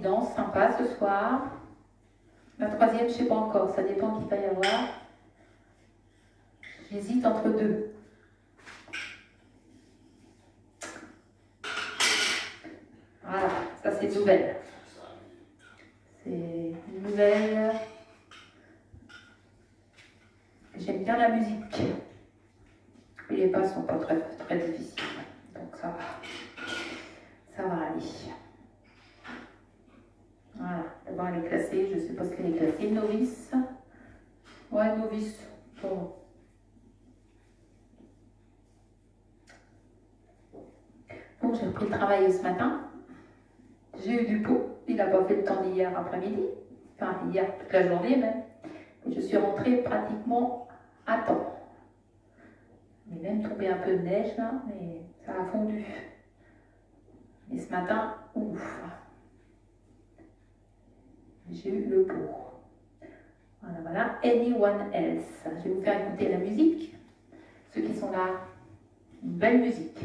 petite danse sympa ce soir. La troisième, je ne sais pas encore, ça dépend qu'il va y avoir. J'hésite entre deux. Voilà, ça c'est une nouvelle. C'est une nouvelle. J'aime bien la musique. Et les pas sont pas très, très difficiles. Donc ça va. Ça va aller. Voilà, d'abord elle est classée, je suppose qu'elle est classée. Novice. Ouais, novice. Bon. Bon, j'ai repris le travail ce matin. J'ai eu du pot. Il n'a pas fait le temps d'hier après-midi. Enfin, hier, toute la journée même. Et je suis rentrée pratiquement à temps. Il est même tombé un peu de neige là, mais ça a fondu. Et ce matin, ouf. J'ai eu le pot. Voilà, voilà. Anyone else. Je vais vous faire écouter la musique. Ceux qui sont là, une belle musique.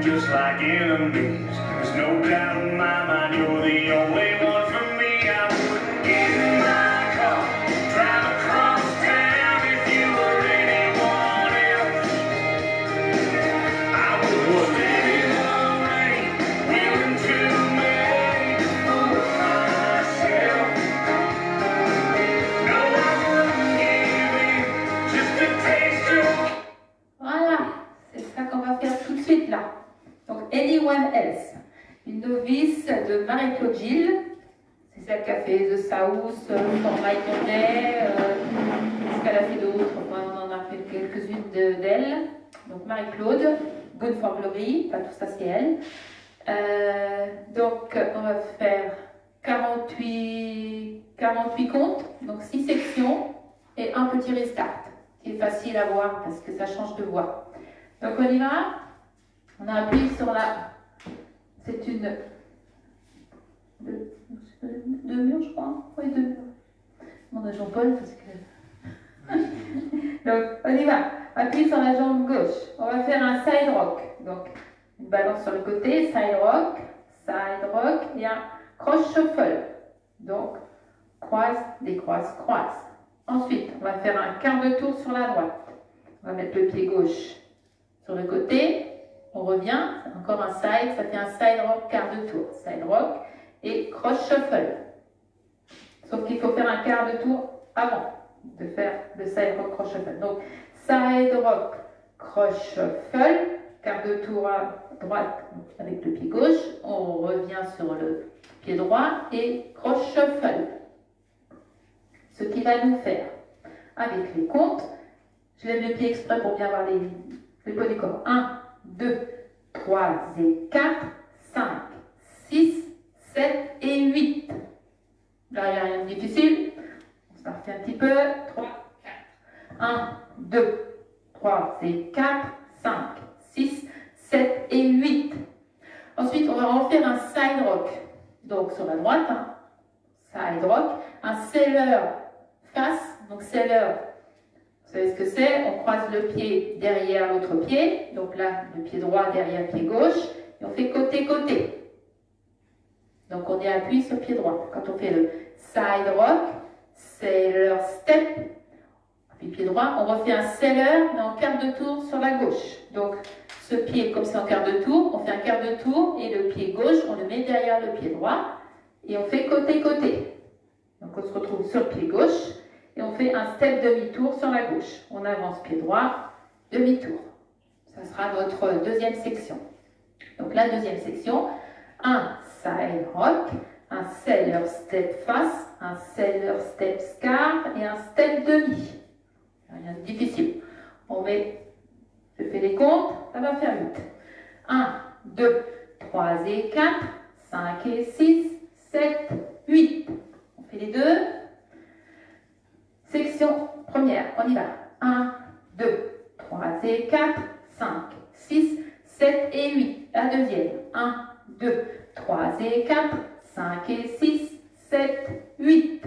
Just like enemies, there's no doubt in my mind you're the only one for me. I wouldn't get in my car, drive across town if you were anyone else. I would stand in the rain, willing to make a fool of myself. No, I wouldn't give in, just to taste your... Voilà, c'est ça qu'on va faire tout de suite là. Donc, Anyone Else, une novice de Marie-Claude Gilles. C'est celle qui a fait The South, Format Tournai, ce qu'elle a fait d'autres. Enfin, on en a fait quelques-unes d'elle. Donc, Marie-Claude, Good for Glory, pas tout ça, c'est elle. Donc, on va faire 48 comptes, donc 6 sections et un petit restart, qui est facile à voir parce que ça change de voix. Donc, on y va. On a appuyé sur la... C'est une... Deux murs, je crois. Oui, 2 murs. Mon à Jean-Paul, parce que... Donc, on y va. Appuie sur la jambe gauche. On va faire un side rock. Donc, une balance sur le côté, side rock, et un cross shuffle. Donc, croise, décroise, croise. Ensuite, on va faire un quart de tour sur la droite. On va mettre le pied gauche sur le côté. On revient, encore un side, ça fait un side rock, quart de tour. Side rock et cross shuffle. Sauf qu'il faut faire un quart de tour avant de faire le side rock, cross shuffle. Donc, side rock, cross shuffle, quart de tour à droite avec le pied gauche. On revient sur le pied droit et cross shuffle. Ce qui va nous faire, avec les comptes, je lève le pied exprès pour bien voir les poids du corps. 1, 2, 3 et 4, 5, 6, 7 et 8. Là, il n'y a rien de difficile. On se refait un petit peu. 3, 4. 1, 2, 3 et 4, 5, 6, 7 et 8. Ensuite, on va refaire un side rock. Donc, sur la droite, side rock. Un seller face. Donc, seller. Vous savez ce que c'est? On croise le pied derrière l'autre pied. Donc là, le pied droit derrière le pied gauche. Et on fait côté-côté. Donc on est appuyé sur le pied droit. Quand on fait le side rock, seller step, puis pied droit, on refait un seller, mais en quart de tour sur la gauche. Donc ce pied, comme c'est en quart de tour, on fait un quart de tour et le pied gauche, on le met derrière le pied droit. Et on fait côté-côté. Donc on se retrouve sur le pied gauche. Et on fait un step demi-tour sur la gauche. On avance pied droit, demi-tour. Ça sera notre deuxième section. Donc la deuxième section, un side rock, un seller step face, un seller step scar et un step demi. mais je fais les comptes, ça va faire 8. 1, 2, 3 et 4, 5 et 6, 7, 8. On fait les deux. Section première, on y va. 1, 2, 3 et 4, 5, 6, 7 et 8. La deuxième. 1, 2, 3 et 4, 5 et 6, 7, 8.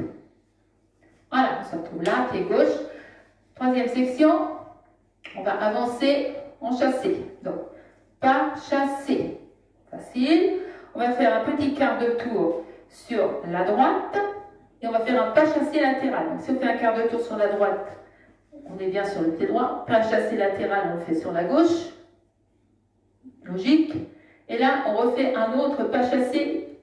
Voilà, on se retrouve là, pied gauche. Troisième section, on va avancer en chassé. Donc, pas chassé. Facile. On va faire un petit quart de tour sur la droite et on va faire un pas chassé latéral. Donc, si on fait un quart de tour sur la droite, on est bien sur le pied droit. Pas chassé latéral, on le fait sur la gauche. Logique. Et là, on refait un autre pas chassé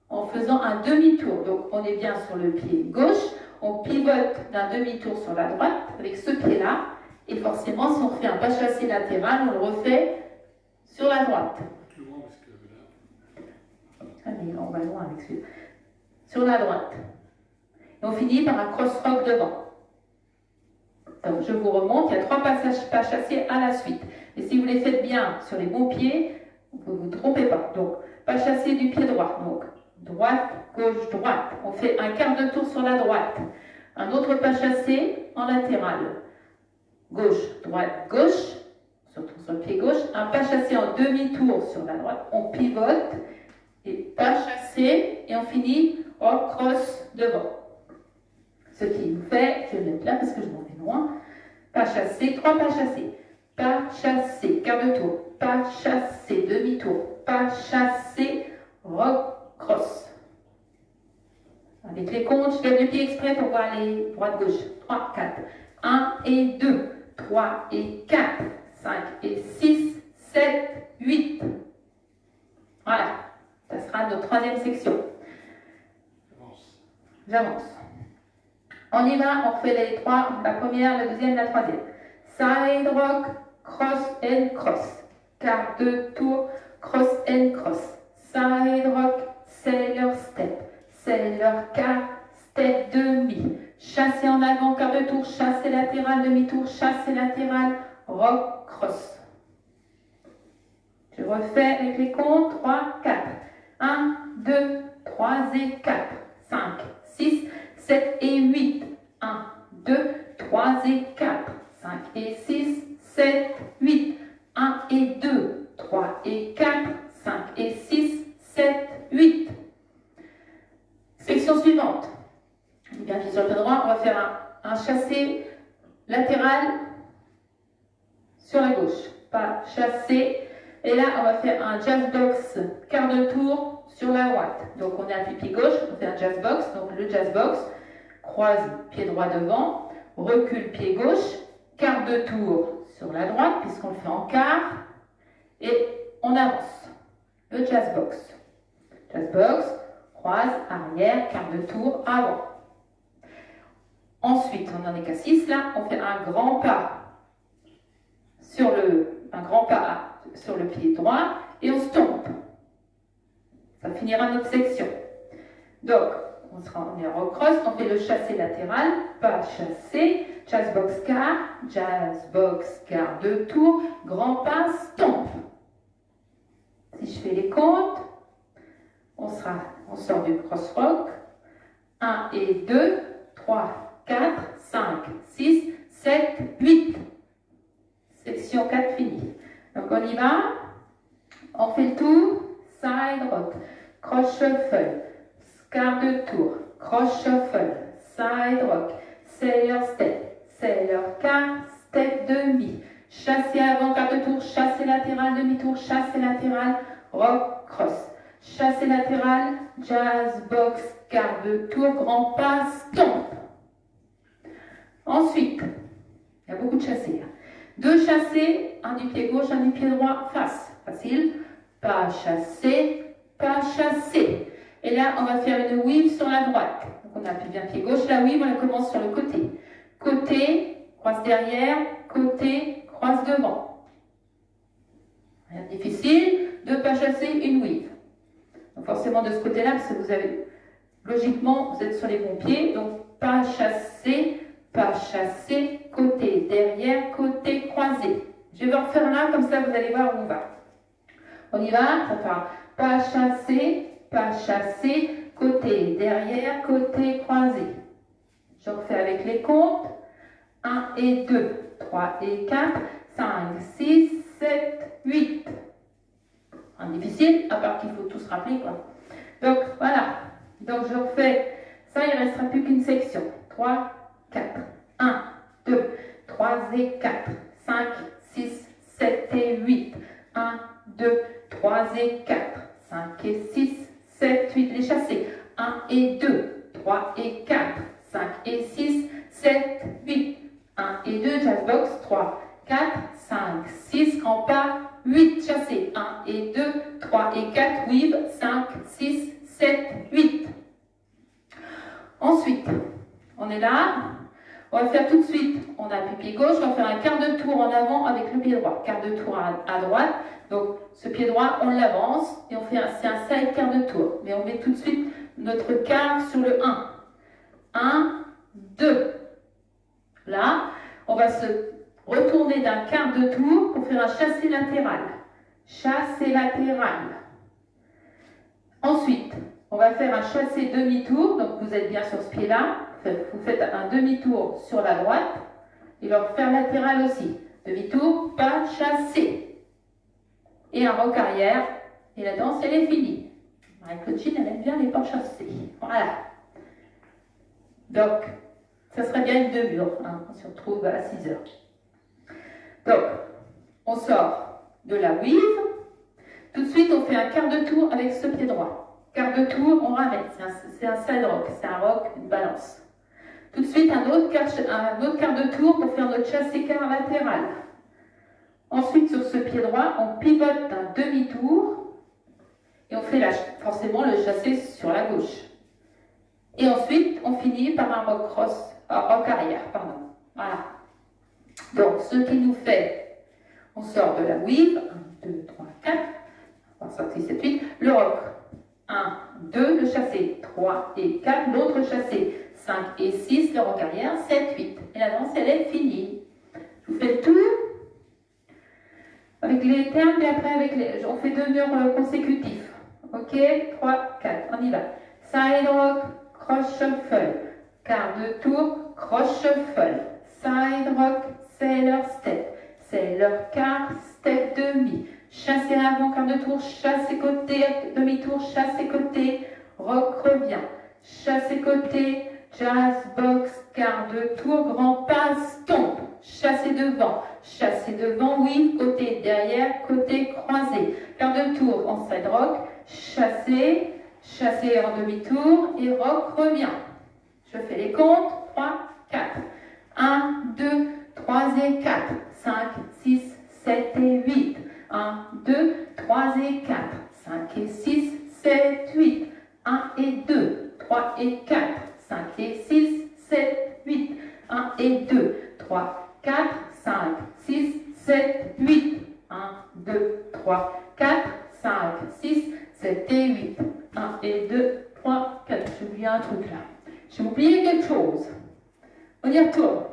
en faisant un demi-tour. Donc, on est bien sur le pied gauche. On pivote d'un demi-tour sur la droite avec ce pied-là. Et forcément, si on fait un pas chassé latéral, on le refait sur la droite. Ah, mais on va loin avec celui-là. Sur la droite. Et on finit par un cross-rock devant. Donc, je vous remonte. Il y a 3 passages pas chassés à la suite. Et si vous les faites bien sur les bons pieds, vous ne vous trompez pas. Donc, pas chassé du pied droit. Donc, droite, gauche, droite. On fait un quart de tour sur la droite. Un autre pas chassé en latéral. Gauche, droite, gauche. Surtout sur le pied gauche. Un pas chassé en demi-tour sur la droite. On pivote. Et pas chassé. Et on finit en cross devant. Ce qui nous fait, je vais le mettre là parce que je m'en vais loin. Pas chassé, 3 pas chassés. Pas chassé, quart de tour. Pas chassé, demi-tour. Pas chassé, rock, cross. Avec les comptes, je lève le pied exprès pour voir aller droite-gauche. 3, 4. 1 et 2. 3 et 4. 5 et 6. 7, 8. Voilà. Ça sera notre troisième section. J'avance. On y va, on fait les 3. La première, la deuxième, la troisième. Side rock, cross and cross. Quart de tour, cross and cross. Side rock, sailor step. Sailor quart, step demi. Chassé en avant, quart de tour, chassé latéral, demi-tour, chassé latéral, rock, cross. Je refais avec les comptes. 3, 4. 1, 2, 3 et 4. 5, 6, 7 et 8. 1, 2, 3 et 4. 5 et 6, 7, 8. 1 et 2, 3 et 4. 5 et 6, 7, 8. Section suivante. Bien sur le pied droit, on va faire un chassé latéral sur la gauche. Pas chassé. Et là, on va faire un jazz box quart de tour sur la droite. Donc, on est à pied gauche, on fait un jazz box. Donc, le jazz box, croise pied droit devant, recule pied gauche, quart de tour sur la droite, puisqu'on le fait en quart. Et on avance. Le jazz box. Jazz box, croise, arrière, quart de tour, avant. Ensuite, on n'en est qu'à 6 là, on fait un grand pas sur le pied droit et on stompe. Ça finira notre section. Donc, on est en cross, on fait le chassé latéral, pas chassé, jazz box quart de tour, grand pas, stomp. Si je fais les comptes, on sort du cross rock. 1 et 2, 3, 4, 5, 6, 7, 8. Section 4 finie. Donc on y va. On fait le tour. Side rock. Cross shuffle. Quart de tour. Cross shuffle. Side rock. Sailor step. Sailor quart. Step demi. Chassé avant, quart de tour. Chassé latéral, demi-tour. Chassé latéral. Rock cross. Chassé latéral. Jazz box. Quart de tour. Grand pas. Stomp. Ensuite, il y a beaucoup de chassés. 2 chassés, un du pied gauche, un du pied droit, face. Facile. Pas chassé, pas chassé. Et là, on va faire une weave sur la droite. Donc, on appuie bien pied gauche. La weave, on la commence sur le côté. Côté, croise derrière. Côté, croise devant. Rien de difficile. 2 pas chassés, une weave. Donc, forcément, de ce côté-là, parce que vous avez, logiquement, vous êtes sur les bons pieds. Donc, pas chassé, côté, derrière, côté, croise Je vais vous refaire là, comme ça vous allez voir où on va. On y va, ça fera pas chasser, côté, derrière, côté, croisé. Je refais avec les comptes. 1 et 2, 3 et 4, 5, 6, 7, 8. Difficile, à part qu'il faut tout se rappeler, quoi. Donc, voilà. Donc, je refais. Ça, il ne restera plus qu'une section. 3, 4. 1, 2, 3 et 4. 5, 6, 7 et 8. 1, 2, 3 et 4. 5 et 6, 7, 8. Les chassés. 1 et 2, 3 et 4. 5 et 6, 7, 8. 1 et 2, jazz box. 3, 4, 5, 6, grand pas. 8 chassés. 1 et 2, 3 et 4. Weave. 5, 6, 7, 8. Ensuite, on est là. On va faire tout de suite, on appuie pied gauche, on va faire un quart de tour en avant avec le pied droit. Quart de tour à droite. Donc, ce pied droit, on l'avance et on fait c'est un side quart de tour. Mais on met tout de suite notre quart sur le 1. 1, 2. Là, on va se retourner d'un quart de tour pour faire un chassé latéral. Chassé latéral. Ensuite, on va faire un chassé demi-tour. Donc, vous êtes bien sur ce pied-là. Vous faites un demi-tour sur la droite. Et leur faire latéral aussi. Demi-tour, pas chassé. Et un rock arrière. Et la danse, elle est finie. Marie-Claudine, elle aime bien les pas chassés. Voilà. Donc, ça serait bien une demi-heure. Hein. On se retrouve à 6 heures. Donc, on sort de la weave. Tout de suite, on fait un quart de tour avec ce pied droit. Quart de tour, on ramène. C'est un side rock. C'est un rock, une balance. Tout de suite, un autre quart de tour pour faire notre chassé quart latéral. Ensuite, sur ce pied droit, on pivote d'un demi-tour et on fait forcément le chassé sur la gauche. Et ensuite, on finit par un rock arrière. Pardon. Voilà. Donc, ce qui nous fait, on sort de la weave. 1, 2, 3, 4. On va sortir 7, 8. Le rock. 1, 2, le chassé. 3 et 4. L'autre chassé. 5 et 6, le rock arrière. 7, 8. Et la danse, elle est finie. Je vous fais le tour. Avec les termes, et après, on fait 2 murs consécutifs. Ok, 3, 4. On y va. Side rock, cross shuffle. Quart de tour, cross shuffle. Side rock, sailor step. Sailor quart, step demi. Chassé avant, quart de tour, chassé côté, demi-tour, chassé côté. Rock revient. Chassé côté, jazz box, quart de tour, grand pas, stomp. Chassé devant, oui, côté derrière, côté croisé. Quart de tour en side rock, chassé en demi-tour et rock revient. Je fais les comptes, 3, 4. 1, 2, 3 et 4. 5, 6, 7 et 8. 1, 2, 3 et 4. 5 et 6, 7, 8. 1 et 2, 3 et 4. 5 et 6, 7, 8. 1 et 2, 3, 4, 5, 6, 7, 8. 1, 2, 3, 4, 5, 6, 7 et 8. 1 et 2, 3, 4. J'ai oublié un truc là. J'ai oublié quelque chose. On y retourne.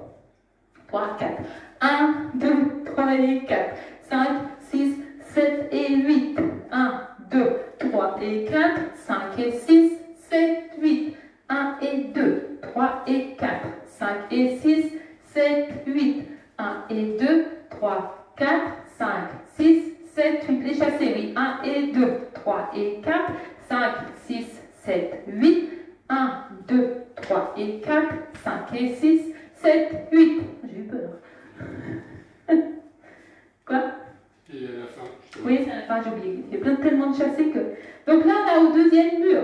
3, 4. 1, 2, 3 et 4. 5, 6, 7 et 8. 1, 2, 3 et 4. 5 et 6, 7, 8. 1 et 2, 3 et 4. 5 et 6, 7, 8. 1 et 2, 3, 4, 5, 6, 7, 8. Les chassés, oui. 1 et 2, 3 et 4. 5, 6, 7, 8. 1, 2, 3 et 4. 5 et 6, 7, 8. J'ai eu peur. Quoi? Et à la fin. Oui, c'est à la fin, j'ai oublié. Il y a tellement de chassés que... Donc là, on est au deuxième mur.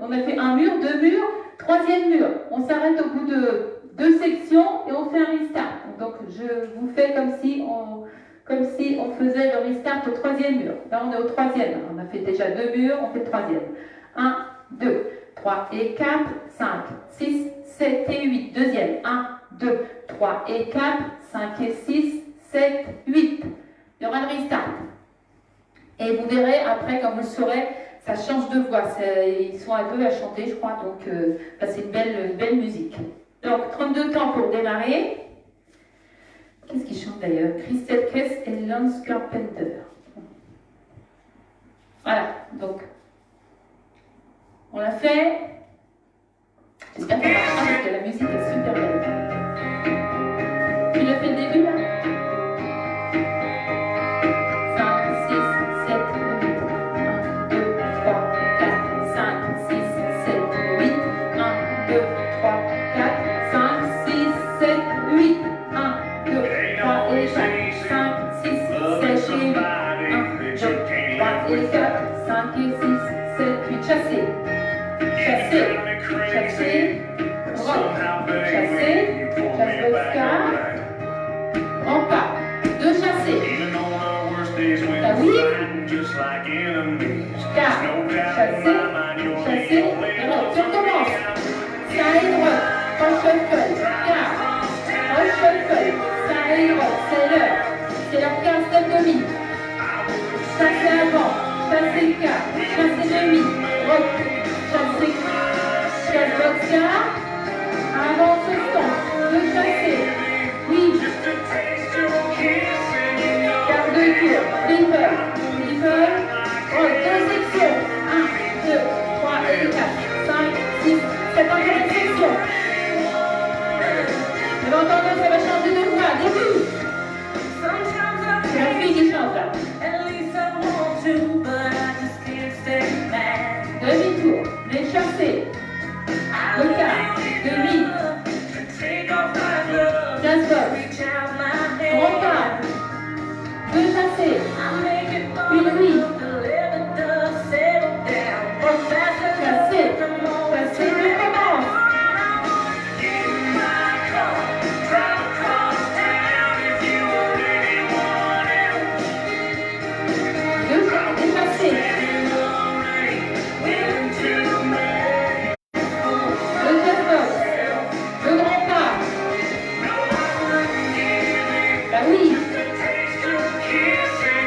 On a fait un mur, 2 murs, troisième mur. On s'arrête au bout de 2 sections et on fait un restart. Donc je vous fais comme si on faisait le restart au troisième mur. Là, on est au troisième. On a fait déjà 2 murs, on fait le troisième. 1, 2, 3 et 4, 5, 6, 7 et 8. Deuxième. 1, 2, 3 et 4, 5 et 6, 7, 8. Il y aura le restart. Et vous verrez après, comme vous le saurez, ça change de voix. Ils sont à 2 à chanter, je crois. Donc, c'est une belle musique. Donc, 32 temps pour démarrer. Qu'est-ce qu'il chante d'ailleurs? Christelle Kess et Lance Carpenter. Voilà, donc, on l'a fait. J'espère qu'on marchera parce que la musique est super belle. Tu l'as fait le début là? 5, 6, 7, 8. 1, 2, 3, 4, 5, 6, 7, 8. 1, 2, 3, 4, 5, 6, 7, 8. 1, 2, 3 et 4. 5, 6, 7 et 8. 1, 2, 3 et 4. 5 et 6, 7, 8. Chasser. Chasser. Chasser. Rock. Chasser. Chasse Oscar. Grand pas. Deux chassés. La weave. Car. Chasser. Chasser. Alors, tu recommences. Side rock. Cross shuffle. Car. Cross shuffle. Side rock. C'est l'heure. C'est leur quart step demi. Chasser avant. Chasser car. Chasser demi. Rock. Chasser. Chasse boxer. Avant ce temps. Deux chassés. Oui. Quart de tour. Flipper. Flipper. Rock. Deux sections. 1, 2, 3 et 4. 5, 6, 7. Encore une section. Vous avez entendu, ça va changer de voix. Début. C'est la fille qui chante là. Demi-tour. Les chassés. Le quart. Demi. Jazz box. Grand pas. Deux chassés. Une oui. Chassé. Chassé. Recommence. Deux chassés. Le jazz box. Le grand pas. La oui.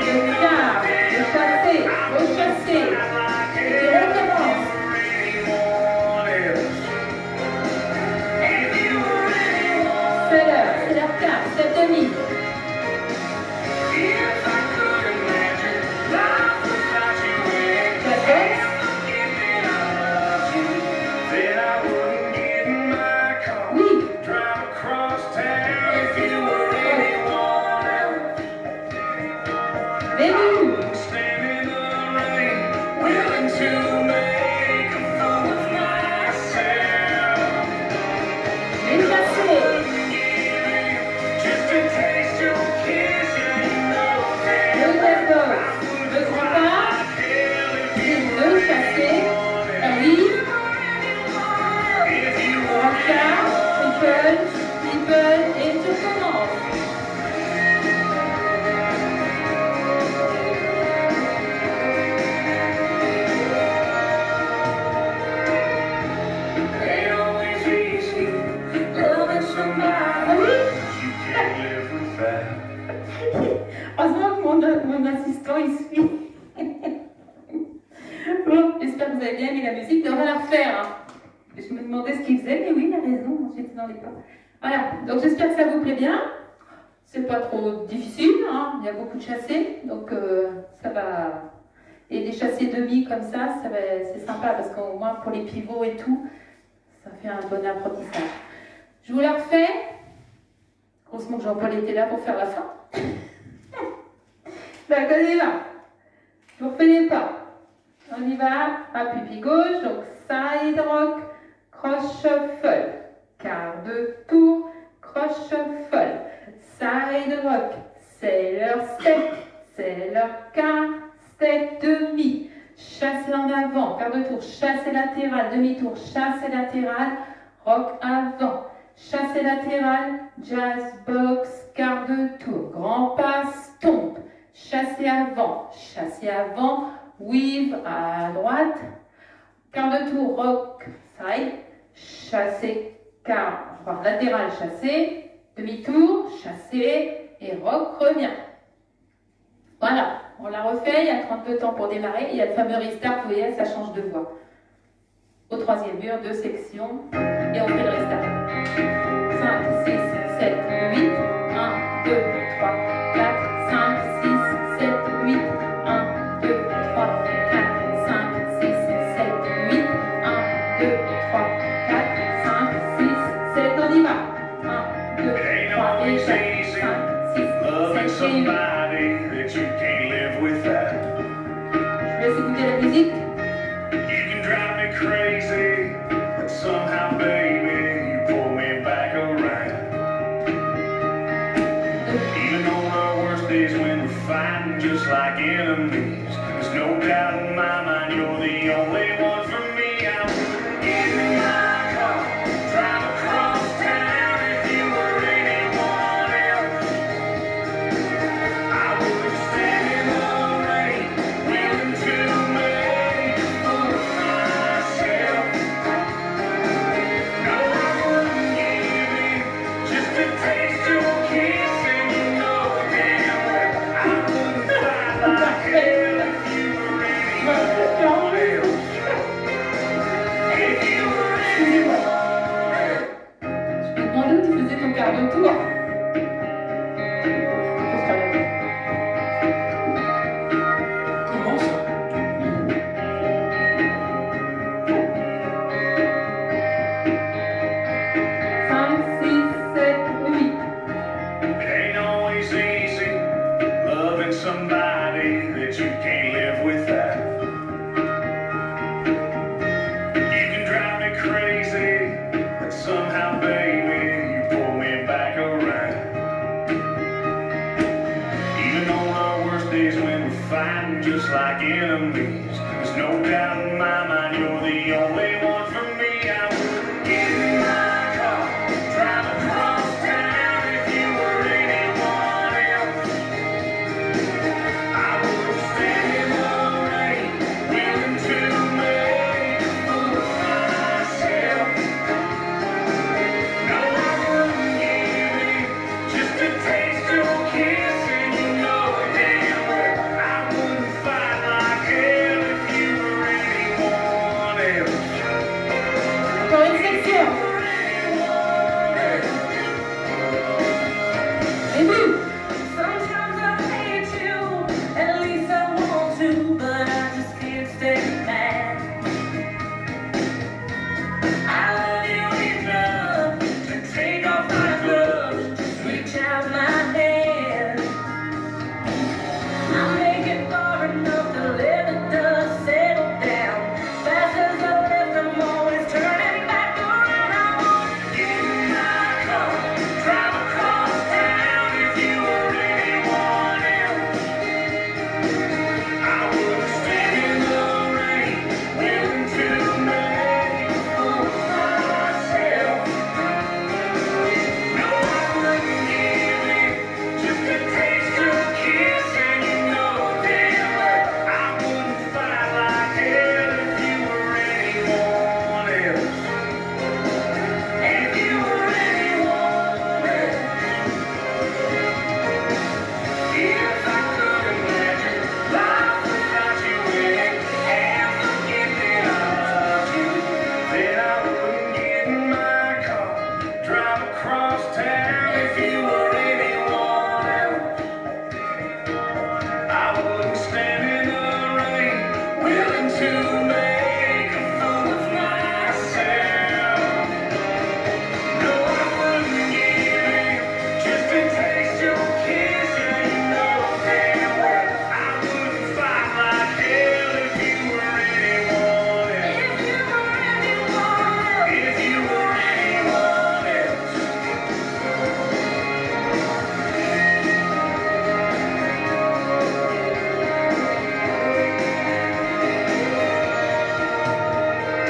Le quart. Le chassé. Le chassé. Et recommence. C'est l'heure. C'est leur quart. C'est demi. Jazz box. Oui. Début. Les chassés. Le jazz box. Le grand pas. Les deux chassés. La oui. Grand quart. Triple. Triple. Et tu recommences. Ah oui. Heureusement que mon assistant il suit. Bon, j'espère que vous avez bien aimé la musique. On va la refaire. Hein. Je me demandais ce qu'il faisait, mais oui, il a raison, j'étais dans les pas. Voilà, donc j'espère que ça vous plaît bien. C'est pas trop difficile, hein. Il y a beaucoup de chassés, donc ça va. Et des chassés demi comme ça c'est sympa parce qu'au moins pour les pivots et tout, ça fait un bon apprentissage. Je vous la refais. Heureusement que Jean-Paul était là pour faire la fin. D'accord, on y va. Je vous refais les pas. On y va. Appui pied gauche, donc side rock, cross shuffle. Quart de tour, cross shuffle. Side rock, c'est leur step, c'est leur quart, step demi. Chassé en avant, quart de tour, chassé latéral, demi-tour, chassé latéral, rock avant. Chassé latéral, jazz box, quart de tour, grand pas, stomp. Chassé avant, weave à droite, quart de tour, rock, side, chassé, quart, enfin, latéral, chassé, demi-tour, chassé, et rock revient. Voilà, on la refait, il y a 32 temps pour démarrer, il y a le fameux restart, vous voyez, ça change de voix. Au troisième mur, 2 sections, et on fait le restart. 5, 6, 7, 8, 1, 2, always Et easy 5, 6, loving 7 et 8. somebody that you can't live without. Je laisse écouter la musique. You can drive me crazy, but somehow, baby, you pull me back around. Even on our worst days when we're fighting just like enemies, there's no doubt in my mind you're the only one for me. I wouldn't get in my car, drive across town if you were anyone else. I wouldn't stand in the rain, willing to make a fool of myself. No, I wouldn't give in just to taste your kiss, and you know damn well I wouldn't fight like hell if you were anyone else. If you were anyone else. Je me demandais où tu faisais ton quart de tour. Comment ça? It ain't always easy loving somebody that you can't live without. You can drive me crazy, but somehow, baby, you pull me back around. Even on our worst days when we're fighting just like enemies, there's no doubt in my mind you're the only one for me. I wouldn't get in my car, drive across town if you were anyone else. I wouldn't stand in the rain, willing to make a fool of myself. No, I wouldn't give in just to taste your kiss, and you know damn well I wouldn't fight like hell if you were anyone else. Encore une section. Et vous? Sometimes I hate you, at least I want to, but I just can't stay mad. I love you enough to take off my gloves, just reach out my hand. I make it far enough to let the dust settle down. Fast as I left, I'm always turning back around. I won't get in my car, drive across town if you were anyone else. I wouldn't stand in the rain, willing to make a fool of myself. No, I wouldn't give in just to taste your kiss, and you know damn well I wouldn't fight like hell if you were anyone else. If you were anyone else. If I could imagine life without you in it, and forget that I loved you, then I wouldn't get in my car, drive across town if you were anyone else. I wouldn't stand in the rain, willing to make a fool of myself. No, I wouldn't give in just to taste your kiss, and you know damn well I wouldn't fight like hell if you were anyone else. If you were anyone else. If you were anyone else.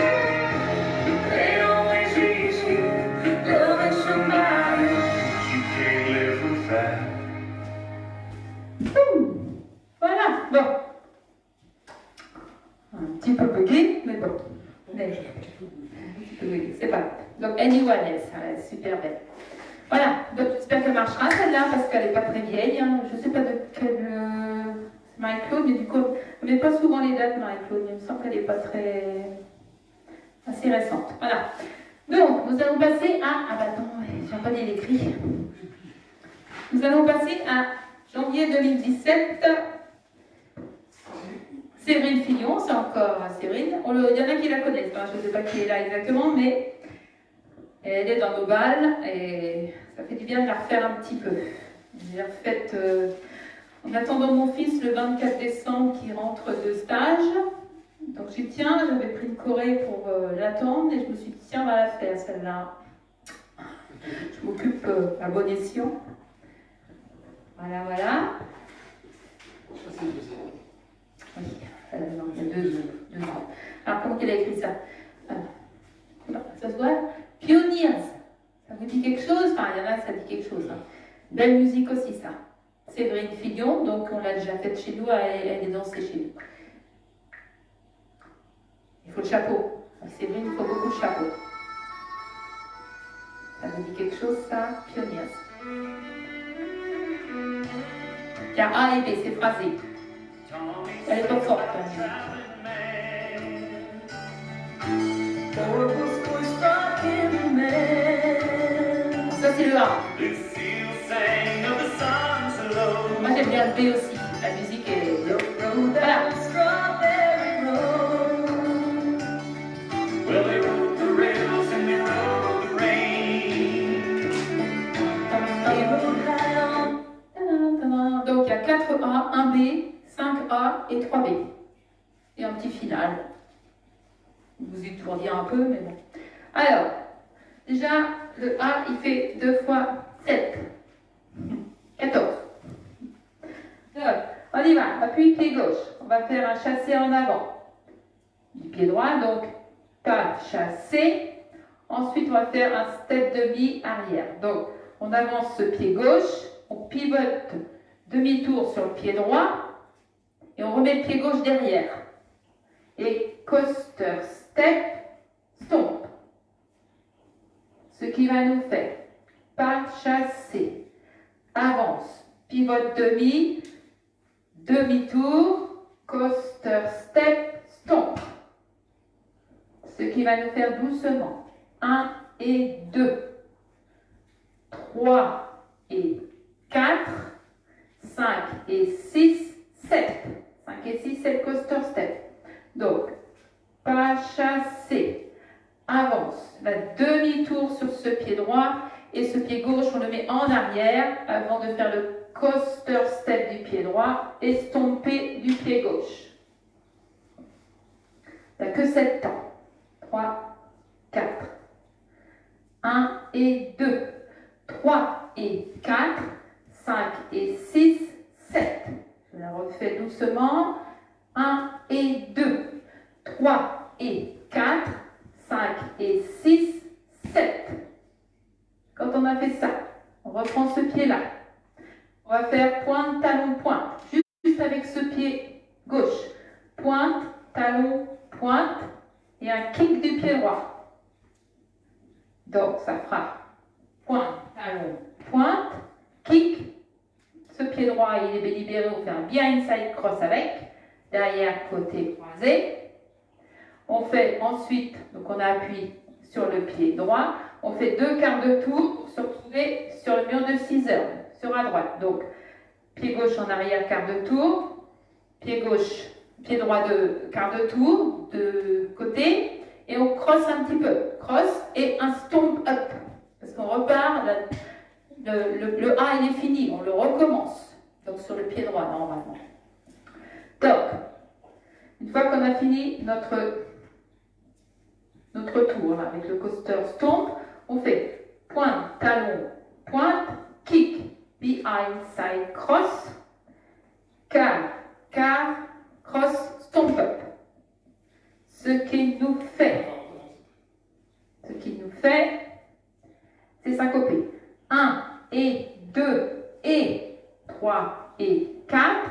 It ain't always easy loving somebody you can't live without. Voilà, bon. Un petit peu bugué, mais bon. Mais- un petit peu bugué, c'est pas grave. Donc, Anyone Else, elle est super belle. Voilà, donc j'espère qu'elle marchera celle-là parce qu'elle n'est pas très vieille. Hein. Je ne sais pas de quel. C'est Marie-Claude, mais du coup, elle ne met pas souvent les dates, Marie-Claude. Il me semble qu'elle n'est pas très. Assez récente. Voilà. Donc, nous allons passer à. Ah bah attends, je n'ai pas dit l'écrit. Nous allons passer à janvier 2017. Séverine Fillon, c'est encore Séverine. Il y en a qui la connaissent, hein, je ne sais pas qui est là exactement, mais elle est dans nos balles et ça Ça fait du bien de la refaire un petit peu. Je l'ai refaite en attendant mon fils le 24 décembre qui rentre de stage. Donc j'ai dit tiens, j'avais pris une Corée pour l'attendre et je me suis dit tiens, on va la faire celle-là. Je m'occupe à bon escient. Voilà, voilà. Ça, c'est le deuxième. Oui, non, il y a deux ans. Alors comment il a écrit ça ça se voit. Pioneers. Ça vous dit quelque chose? Enfin, il y en a, ça dit quelque chose. Hein. Belle musique aussi, ça. Séverine Fillon, donc on l'a déjà faite chez nous, elle est dansée chez nous. Il faut le chapeau. Séverine, il faut beaucoup de chapeau. Ça vous dit quelque chose, ça? Pioneers. Il y a A et B, c'est phrasé. Elle est pas forte, la musique. Ça, c'est le A. Moi, j'aime bien le B aussi. La musique est... Voilà. Well, they rode the rails and they rode the rain. Donc, il y a 4 A, 1 B, 5 A et 3 B. Et un petit final. Je vous ai toujours dit un peu, mais bon. Alors, déjà, le A, il fait 2 fois 7. 14. Donc, on y va. Appui pied gauche. On va faire un chassé en avant. Du pied droit, donc pas chassé. Ensuite, on va faire un step demi arrière. Donc, on avance ce pied gauche, on pivote demi-tour sur le pied droit et on remet le pied gauche derrière. Et coaster, step, stomp. Ce qui va nous faire pas chassé, avance, pivote demi, demi-tour, coaster, step, stomp. Ce qui va nous faire doucement 1 et 2, 3 et 4, 5 et 6, 7. 5 et 6, 7 coaster step. Donc, pas chassé, avance, la demi-tour sur ce pied droit et ce pied gauche, on le met en arrière avant de faire le coaster step du pied droit et stomper du pied gauche. Il n'y a que 7 temps. 3, 4. 1 et 2. 3 et 4. 5 et 6, 7. Je la refais doucement. 1 et 2. 3 et 4. 5 et 6, 7. Quand on a fait ça, on reprend ce pied-là. On va faire pointe, talon, pointe. Juste avec ce pied gauche. Pointe, talon, pointe. Et un kick du pied droit. Donc, ça fera pointe, talon, pointe, kick. Ce pied droit, il est libéré, on fait un behind side cross avec. Derrière, côté croisé. On fait ensuite, donc on appuie sur le pied droit. On fait 2 quarts de tour pour se retrouver sur le mur de 6 heures, sur la droite. Donc, pied gauche en arrière, quart de tour. Pied gauche, pied droit de quart de tour, de côté, et on crosse un petit peu. Cross et un stomp up. Parce qu'on repart, le A il est fini, on le recommence. Donc sur le pied droit normalement. Donc, une fois qu'on a fini notre tour là, avec le coaster stomp, on fait pointe, talon, pointe, kick, behind, side, cross, quart, cross, stomp up. Ce qu'il nous fait, c'est syncoper. 1 et 2 et 3 et 4,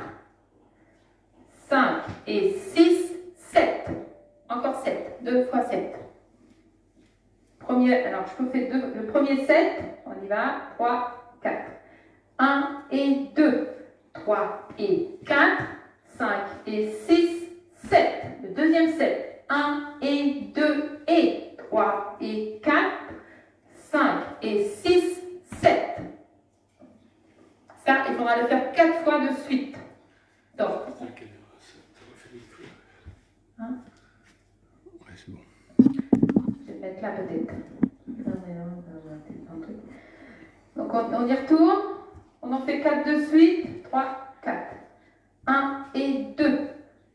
5 et 6, 7. Encore 7, 2 fois 7. Alors je peux faire le premier 7, on y va, 3, 4. 1 et 2, 3 et 4, 5 et 6, 7. Le deuxième 7, 1 et 2 et 3 et 4, 5 et 6, 7. Ça, il faudra le faire 4 fois de suite. Donc, hein? Ouais, c'est bon. Je vais le mettre là peut-être. Donc Donc on y retourne. On en fait 4 de suite. 3, 4. 1 et 2.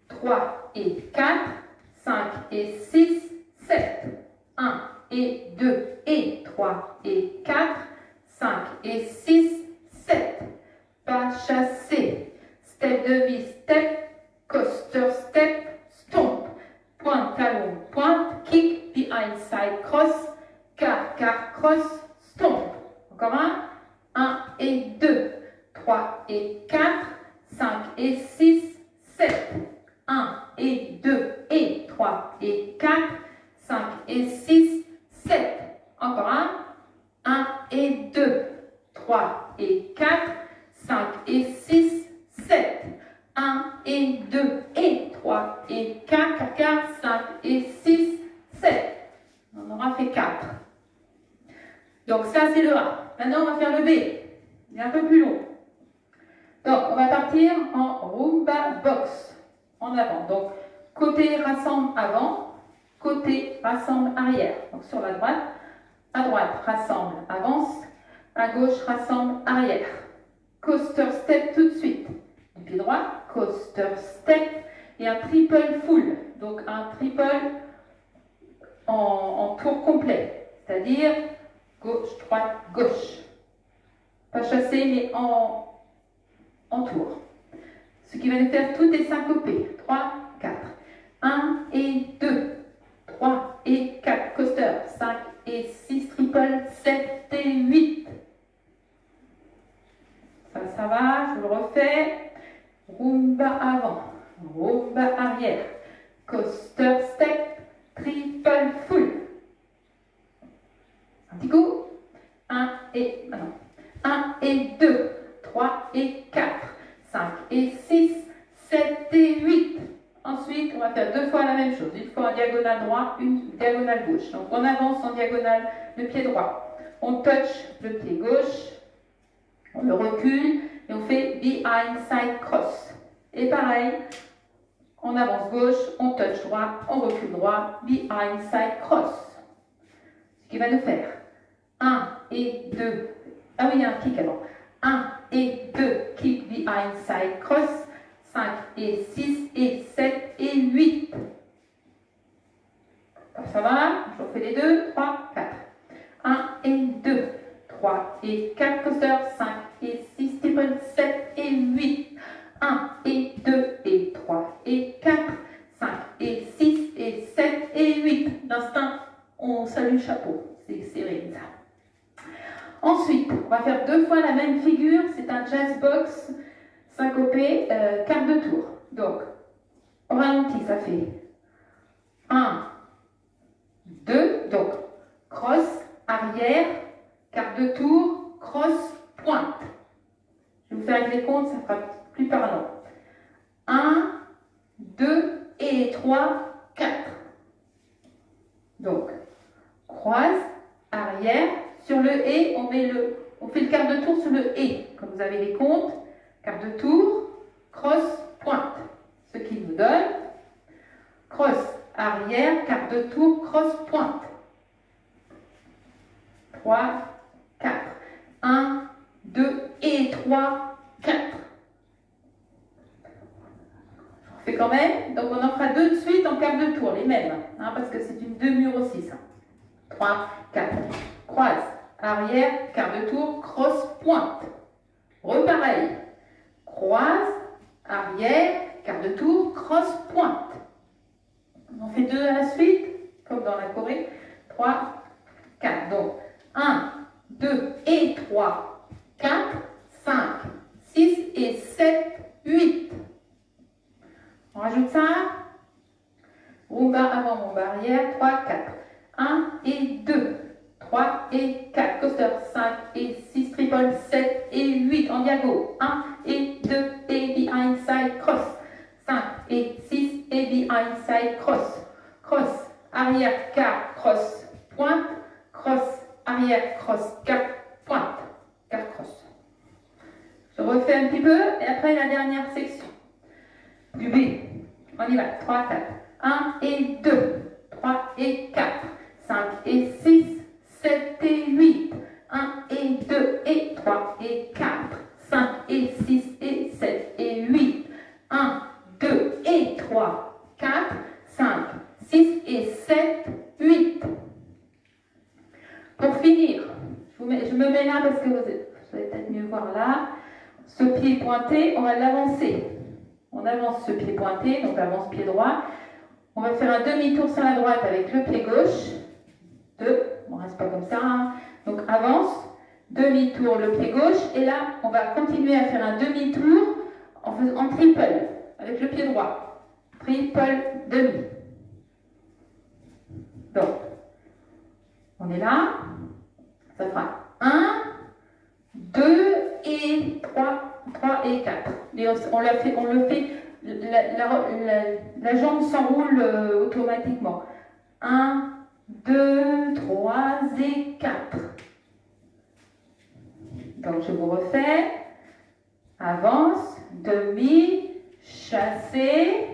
3 et 4. 5 et 6, 7. 1 et 2 et 3 et 4. 5 et 6, 7. Pas chassé. Step de vie, step. Coaster, step. Stomp. Pointe, talon, pointe. Kick, behind, side, cross. Car, cross. Stomp. Encore un. 1 et 2. 3 et 4. 5 et 6, 7. 1 et 2 et 3 et 4. 5 et 6, 7. Encore un. 1 et 2. 3 et 4. 5 et 6, 7. 1 et 2 et 3 et 4. 5 et 6, 7. On aura fait 4. Donc ça c'est le A. Maintenant on va faire le B. Il est un peu plus long. Donc on va partir en Rumba Box. En avant. Donc côté rassemble avant, côté rassemble arrière. Donc sur la droite, à droite rassemble avance, à gauche rassemble arrière. Coaster step tout de suite. Du pied droit, coaster step et un triple full. Donc un triple en tour complet. C'est-à-dire gauche, droite, gauche. Pas chassé, mais en tour. Ce qui va nous faire tout est syncopé. 3, 4. 1 et 2. 3 et 4. Coaster. 5 et 6. Triple. 7 et 8. Ça va. Je le refais. Rumba avant. Rumba arrière. Coaster step. Triple full. Un petit coup. 1 et... Ah non. 1 et 2, 3 et 4, 5 et 6, 7 et 8. Ensuite, on va faire 2 fois la même chose. Une fois en diagonale droite, une diagonale gauche. Donc on avance en diagonale le pied droit. On touch le pied gauche, on le recule et on fait behind side cross. Et pareil, on avance gauche, on touch droit, on recule droit, behind side cross. Ce qui va nous faire 1 et 2. Ah oui, il y a un kick avant. 1 et 2, kick behind side cross. 5 et 6 et 7 et 8. Ça va, je refais les deux. 3, 4. 1 et 2, 3 et 4 coaster. 5 et 6, triple, 7 et 8. 1 et 2 et 3 et 4. 5 et 6 et 7 et 8. D'instinct, on salue le chapeau. C'est serré ça. Ensuite, on va faire 2 fois la même figure, c'est un jazz box syncopé, quart de tour. Donc, on ralentit, ça fait 1, 2, donc cross, arrière, quart de tour, cross, pointe. Je vais vous faire avec les comptes, ça sera plus parlant. 1, 2 et 3, 4. Donc, croise, arrière. Sur le et, on fait le quart de tour sur le et. Comme vous avez les comptes, quart de tour, cross, pointe. Ce qui nous donne cross, arrière, quart de tour, cross, pointe. 3, 4. 1, 2 et 3, 4. Je refais quand même. Donc on en fera 2 de suite en quart de tour, les mêmes. Hein, parce que c'est une demi-mur aussi, ça. 3, 4. Croise, arrière, quart de tour, cross, pointe. Repareil. Croise, arrière, quart de tour, cross, pointe. On fait 2 à la suite, comme dans la Corée. 3, 4. Donc, 1, 2 et 3, 4, 5, 6 et 7, 8. On rajoute ça. Rumba avant, rumba arrière. 3, 4. 1 et 2. 3 et 4, coaster, 5 et 6, triple, 7 et 8, en diago, 1 et 2 et behind side cross, 5 et 6 et behind side cross, cross, arrière, quart, cross, pointe, cross, arrière, cross, quart, pointe, quart, cross. Je refais un petit peu et après la dernière section du B. On y va, 3, 4, 1 et 2, 3 et 4, 5 et 6, 7 et 8, 1 et 2 et 3 et 4, 5 et 6 et 7 et 8. 1, 2 et 3, 4, 5, 6 et 7, 8. Pour finir, je me mets là parce que vous allez peut-être mieux voir là. Ce pied pointé, on va l'avancer. On avance ce pied pointé, donc avance pied droit. On va faire un demi-tour sur la droite avec le pied gauche. 2, on ne reste pas comme ça. Hein. Donc avance, demi-tour le pied gauche. Et là, on va continuer à faire un demi-tour en triple avec le pied droit. Triple demi. Donc, on est là. Ça fera 1, 2 et 3 et 4. Et on le fait, la jambe s'enroule automatiquement. 1, 2, 3 et 4. Donc je vous refais. Avance, demi, chassé.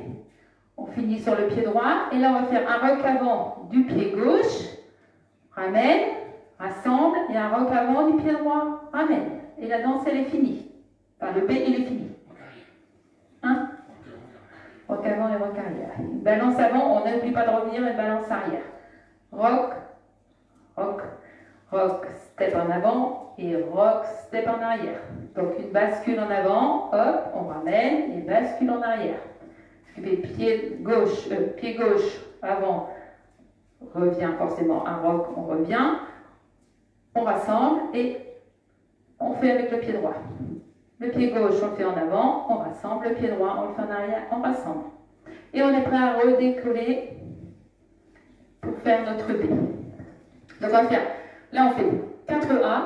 On finit sur le pied droit. Et là on va faire un rock avant du pied gauche. Ramène, rassemble. Et un rock avant du pied droit. Ramène. Et la danse elle est finie. Enfin le B il est fini. Hein? Rock avant et rock arrière. Balance avant, on n'oublie pas de revenir et balance arrière. Rock, rock, rock, step en avant et rock, step en arrière. Donc une bascule en avant, hop, on ramène et bascule en arrière. Pied gauche avant, revient forcément un rock, on revient, on rassemble et on fait avec le pied droit. Le pied gauche, on le fait en avant, on rassemble. Le pied droit, on le fait en arrière, on rassemble. Et on est prêt à redécoller pour faire notre B. Donc on va faire, là on fait 4A,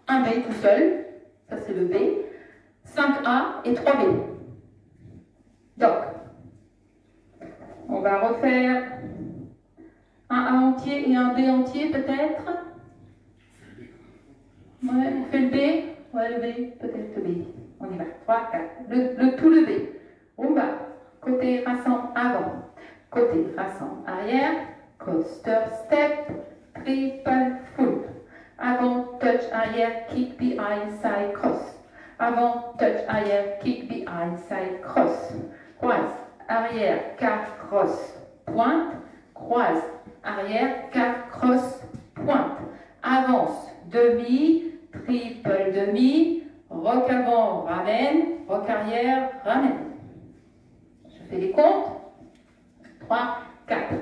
1B tout seul, ça c'est le B, 5A et 3B. Donc, on va refaire un A entier et un B entier peut-être. Ouais, on fait le B. Ouais, le B, peut-être le B. On y va. 3, 4. Tout le B. Rumba. Côté rassemble avant. Côté rassemble arrière. Coaster step. Triple full. Avant, touch arrière. Kick behind side cross. Avant, touch arrière. Kick behind side cross. Croise. Arrière. 4 cross. Pointe. Croise. Arrière. 4 cross. Pointe. Avance. Demi. Triple demi, rock avant, ramène, rock arrière, ramène. Je fais les comptes. 3, 4.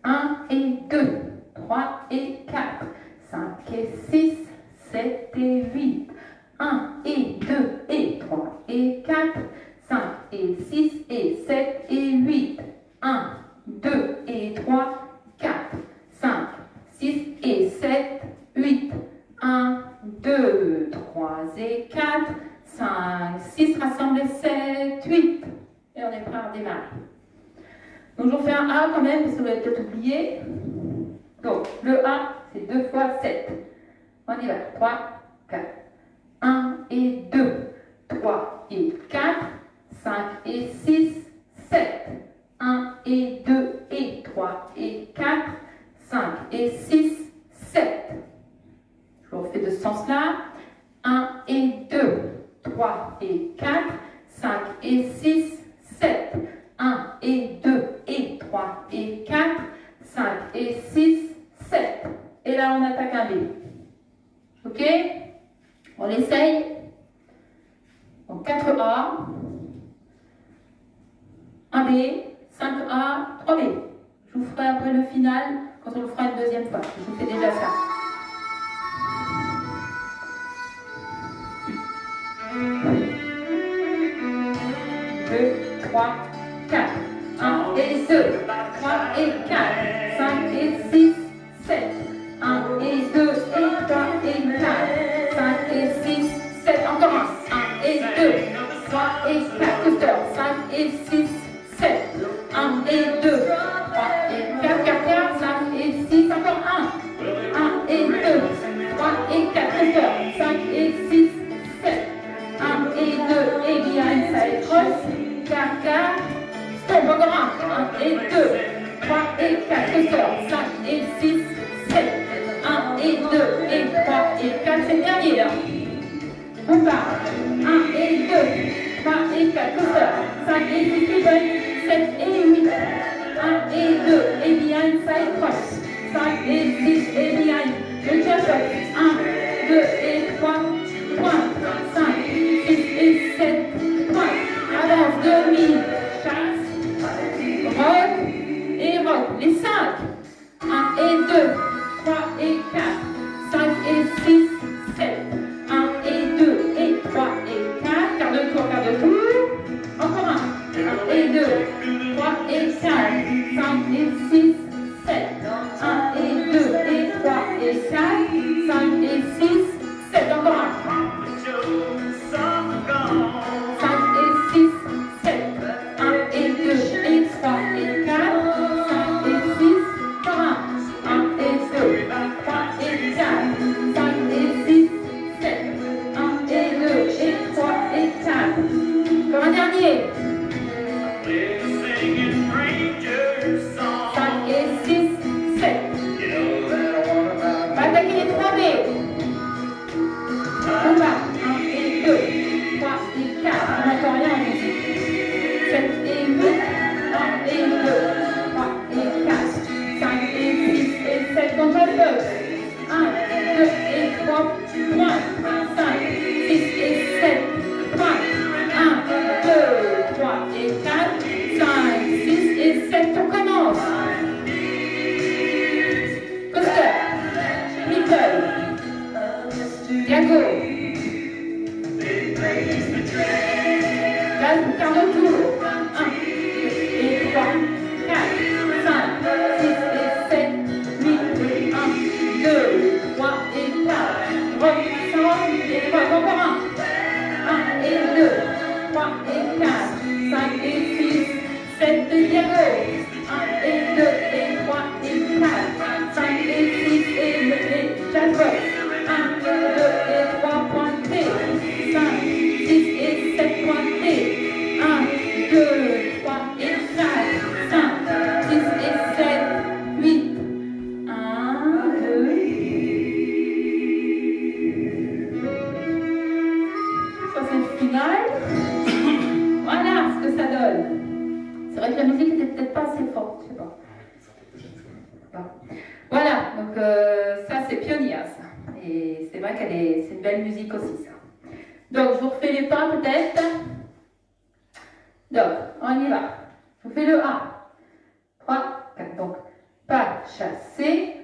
1 et 2. 3 et 4. 5 et 6, 7 et 8. 1 et 2 et 3 et 4. 5 et 6 et 7 et 8. 1, 2 et 3, 4. 5, 6 et 7, 8. 1, 2, 3 et 4, 5, 6, rassemblés, 7, 8. Et on est prêt à démarrer. Donc je refais un A quand même, parce que vous l'avez peut-être oublié. Donc le A, c'est 2 fois 7. On y va. 3, 4. 1 et 2. 3 et 4. 5 et 6, 7. 1 et 2 et 3 et 4. 5 et 6, 7. Je refais de ce sens-là. 1 et 2, 3 et 4, 5 et 6, 7. 1 et 2 et 3 et 4, 5 et 6, 7. Et là, on attaque un B. Ok? On essaye. Donc 4A, 1B, 5A, 3B. Je vous ferai après le final quand on le fera une deuxième fois. Je vous fais déjà ça. 2, 3, 4. 1 et 2, 3 et 4. 5 et 6, 7. 1 et 2 et 3 et 4. 5 et 6, 7. Encore un. 1 et 2, 3 et 4. Coaster. 5 et 6, 7. 1 et 2, 3 et 4. 4, 4. 5 et 6. Encore un. 1 et 2, 3 et 4. Coaster. 5 et 6, 7. 1 et 2 et behind side cross. 4, 4. Stop, encore un. 1 et 2, 3 et 4. Coaster. 5 et 6, 7. 1 et 2 et 3 et 4. C'est bien. rumba. 1 et 2, 3 et 4, coaster. 5 et 6, triple, 7 et 8. 1 et 2, et behind, side cross. 5 et 6, et behind. Le jump up. 1, 2 et 3, pointe. 5, 6 et 7, pointe. Avance, demi, chasse, rock et rock. Les 5. 1 et 2, 3 et 4, 5 et 6, 7. 1 et 2 et 3 et 4. Quart de tour, quart de tour. Encore un. 1 et 2, 3 et 4, 5 et 6, 7. 1 et 2 et 3 et 4, 5 et 6, 7. Encore un. 5 et 6, 7. 1 et 2 et 3 et 4, 5 et 6. Encore un. 1 et 2, 3 et 4, 5 et 6, 7. 1 et 2 et 3 et 4. Encore un dernier. 5 et 6, 7. On va attaquer les 3B. On va. 1 et 2, 3 et 4. On n'entend rien en musique. 7 et 8. 1 et 2, 3 et 4. 5 et 6 et 7. Contre le feu. 1, 2 et 3. Point. 5, 6 et 7. Point. 1, 2, 3 et 4. 5, 6 et 7. On commence. Coaster. Triple. Diago. Quart de tour. 1 et 3, 4, 5, 6 et 7, 8, 1, 2, 3 et 4. Rock, 100 et rock, encore un. 1 et 2, 3 et 4, 5 et 6, 7 de Diago. 1 et 2 et 3 et 4, 5 et 6 et jazz box. 1, 2 et 3 pointés. 5, 6 et 7 pointés. 1, 2, 3 et 4, 5, 6 et 7, 8. 1, 2. Ça c'est le final. Voilà ce que ça donne. C'est vrai que la musique n'était peut-être pas assez forte, je sais pas. Voilà, donc ça c'est Pionia ça. Et c'est vrai c'est une belle musique aussi ça. Donc je vous refais les pas peut-être. Donc on y va. Je vous fais le 1, 3, 4. Donc pas chassé,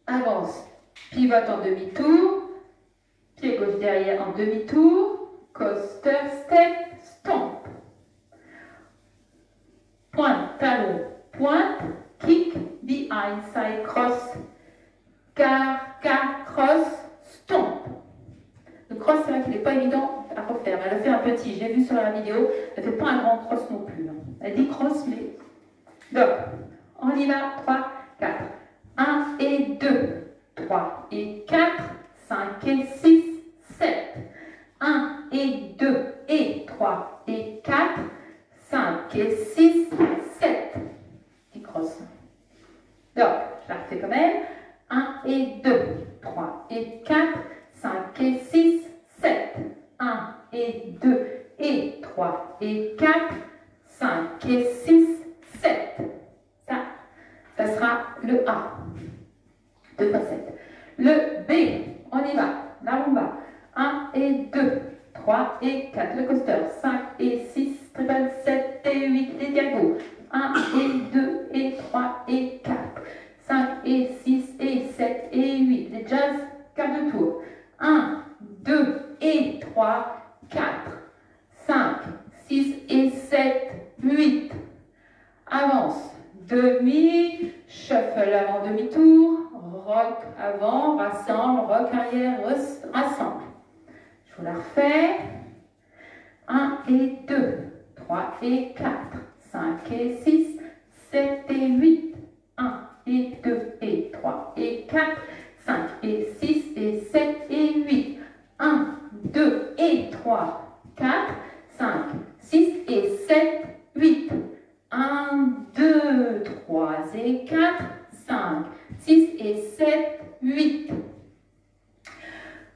avance, pivote en demi-tour, pied gauche derrière en demi-tour, coaster, step, stomp. Pointe, talon, pointe, kick, behind, side, cross, car, cross, stomp. Le cross, c'est vrai qu'il n'est pas évident à refaire, mais elle a fait un petit, j'ai vu sur la vidéo, elle ne fait pas un grand cross non plus. Hein. Elle dit cross, mais... Donc, on y va, 3, 4, 1 et 2, 3 et 4, 5 et 6, 7, 1 et 2 et 3 et 4, 5 et 6, 7. Petit cross. Donc, je la refais quand même. 1 et 2, 3 et 4, 5 et 6, 7. 1 et 2 et 3 et 4, 5 et 6, 7. Ça sera le A. 2 fois 7. Le B, on y va. La rumba. 1 et 2, 3 et 4. Le coaster. 5 et 6, triple 7 et 8. Les diagos. 1 et 2 et 3 et 4. 5 et 6 et 7 et 8. Les jazz, quart de tour. 1, 2 et 3, 4, 5, 6 et 7, 8. Avance, demi, shuffle avant demi-tour, rock avant, rassemble, rock arrière, rassemble. Je vous la refais. 1 et 2, 3 et 4, 5 et 6, 7 et 8. 1 et 2 et 3 et 4, 5 et 6 et 7 et 8. 1, 2 et 3, 4, 5, 6 et 7, 8. 1, 2, 3 et 4, 5, 6 et 7, 8.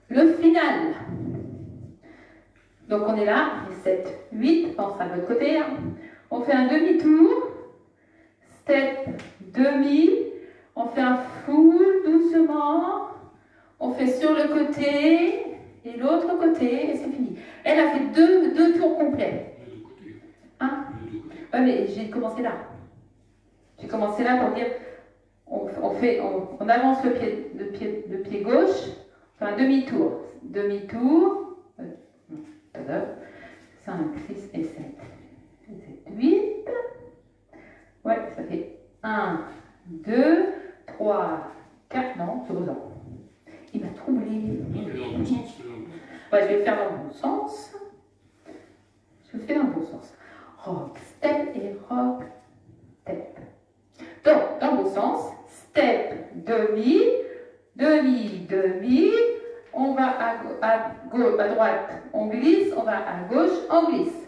Le final. Donc on est là, 7, 8, on sera de l'autre côté. Hein. On fait un demi-tour, step, demi, on fait un full doucement, on fait sur le côté et l'autre côté et c'est fini. Elle a fait deux tours complets. Hein? Ouais, mais j'ai commencé là. J'ai commencé là pour dire, on avance le pied gauche, on fait un demi-tour. Demi-tour, 5, 6 et 7. 8. Ouais, ça fait 1, 2, 3, 4. Non, c'est aux ans. Il m'a troublé. Ouais, je vais le faire dans le bon sens. Je le fais dans le bon sens. Rock, step et rock, step. Donc, dans le bon sens, step, demi, demi, demi. On va à droite, on glisse. On va à gauche, on glisse.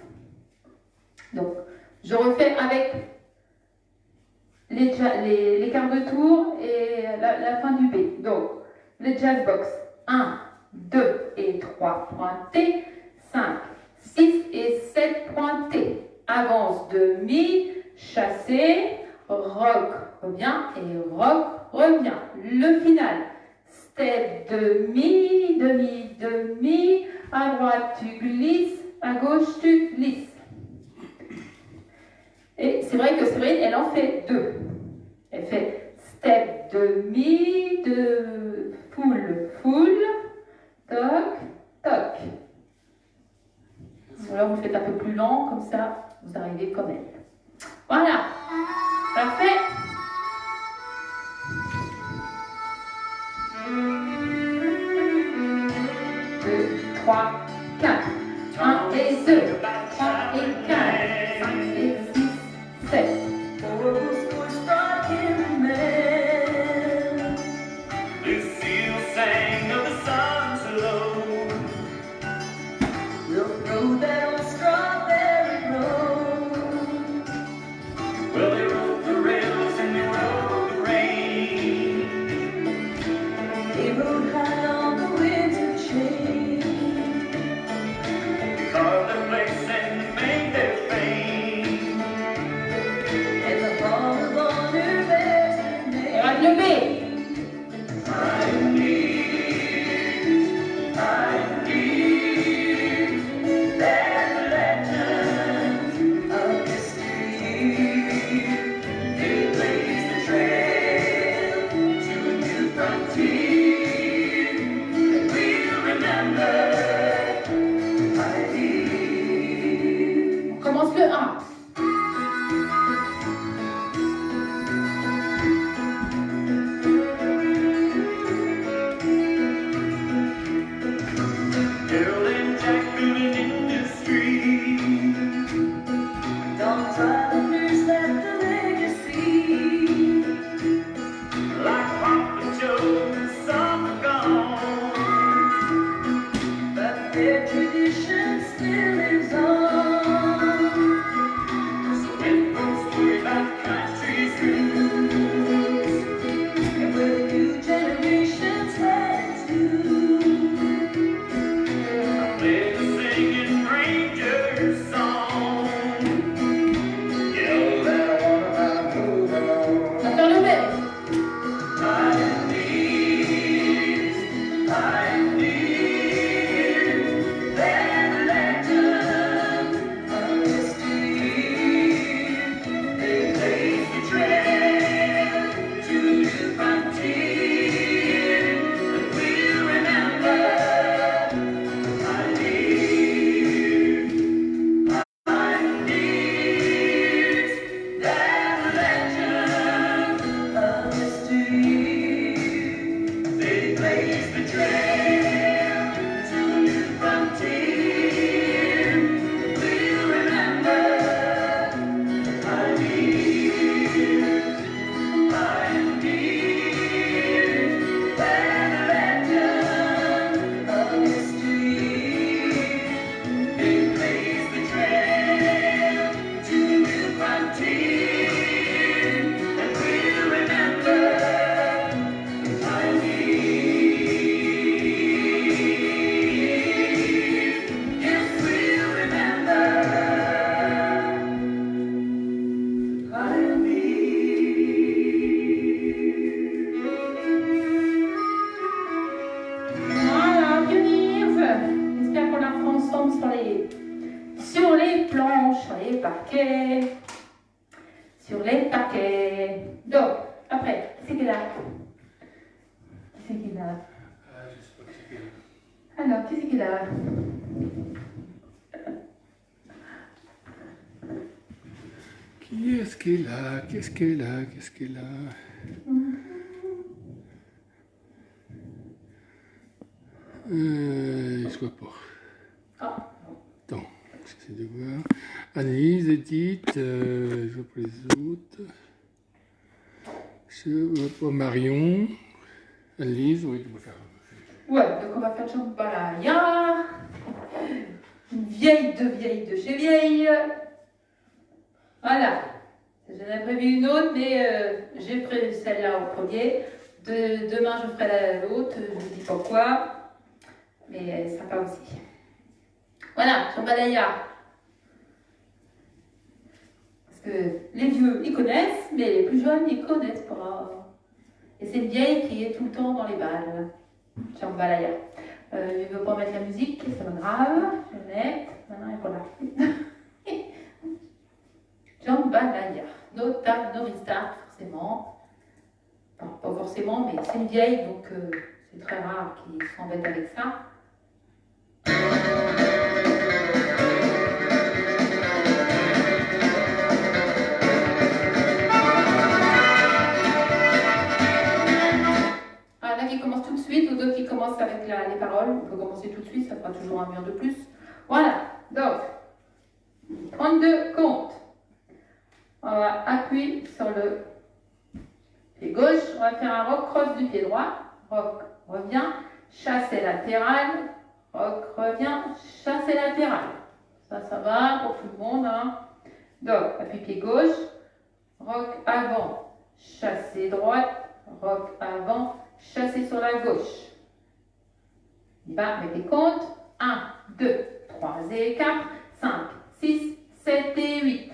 Donc, je refais avec les quarts de tour et la fin du B. Donc, le jazz box. 1, 2 et 3 pointés. 5, 6 et 7 pointés. Avance, demi, chassé, rock, revient et rock, revient. Le final. Step, demi, demi, demi. À droite, tu glisses. À gauche, tu glisses. Et c'est vrai que Séverine, elle en fait 2. Elle fait step, demi, de full, toc, toc. Alors vous faites un peu plus lent, comme ça, vous arrivez comme elle. Voilà. Parfait. 2, 3, 4. 1 et 2. 3 et 4. 5 et 6, 7. Lucille sang of the sun's hello. We'll throw that old strawberry road. Well, they rode the rails and they rode the rain. They rode high on the winter chain. They carved their place and made their fame. And the hall of honor bears their name. On va le lever. That legend of history. They blaze the trail to a new frontier. And we'll remember Heidi. On commence le 1. Harold and Jack moving in the street. Don's Islanders left a legacy. Like Papa Joe, some are gone. But their tradition still lives on. planches, sur les parquets. Sur les parquets. Donc, après, qui c'est qui est là? Qui c'est qui est là? Ah, je sais pas qui c'est. Alors, qui c'est qui est là? Qui est-ce qui est là? Qu'est-ce qui est là? Qu'est-ce qui est là? Je vois pas. Ah, Attends, j'essaie de voir. Annelise, Edith, je vois pas les autres. Je vois pas Marion. Annelise, oui, tu peux faire. ouais, donc on va faire jambalaya. Une vieille de chez vieille. Voilà. J'en ai prévu une autre, mais j'ai prévu celle-là au premier. Demain, je ferai l'autre, je ne dis pas quoi. Mais elle est sympa aussi. Voilà, jambalaya. Parce que les vieux, ils connaissent, mais les plus jeunes, ils connaissent pas. Et c'est une vieille qui est tout le temps dans les balles. Jambalaya. Je ne veux pas mettre la musique, c'est pas grave. Je vais mettre. Maintenant, il faut la. Jambalaya. No tap, no restart, forcément. Enfin, pas forcément, mais c'est une vieille, donc c'est très rare qu'ils s'embêtent avec ça. Ah, là qui commence tout de suite, ou d'autres qui commencent avec les paroles. On peut commencer tout de suite, ça fera toujours un mur de plus. Voilà, donc, 32 comptes. On va appuyer sur le pied gauche, on va faire un rock cross du pied droit. Rock revient, chassé latéral, rock revient, chassé latéral. Ça va pour tout le monde. Hein. Donc, appui pied gauche, rock avant, chassé droite, rock avant, chassé sur la gauche. Il va avec les comptes. 1, 2, 3 et 4, 5, 6, 7 et 8.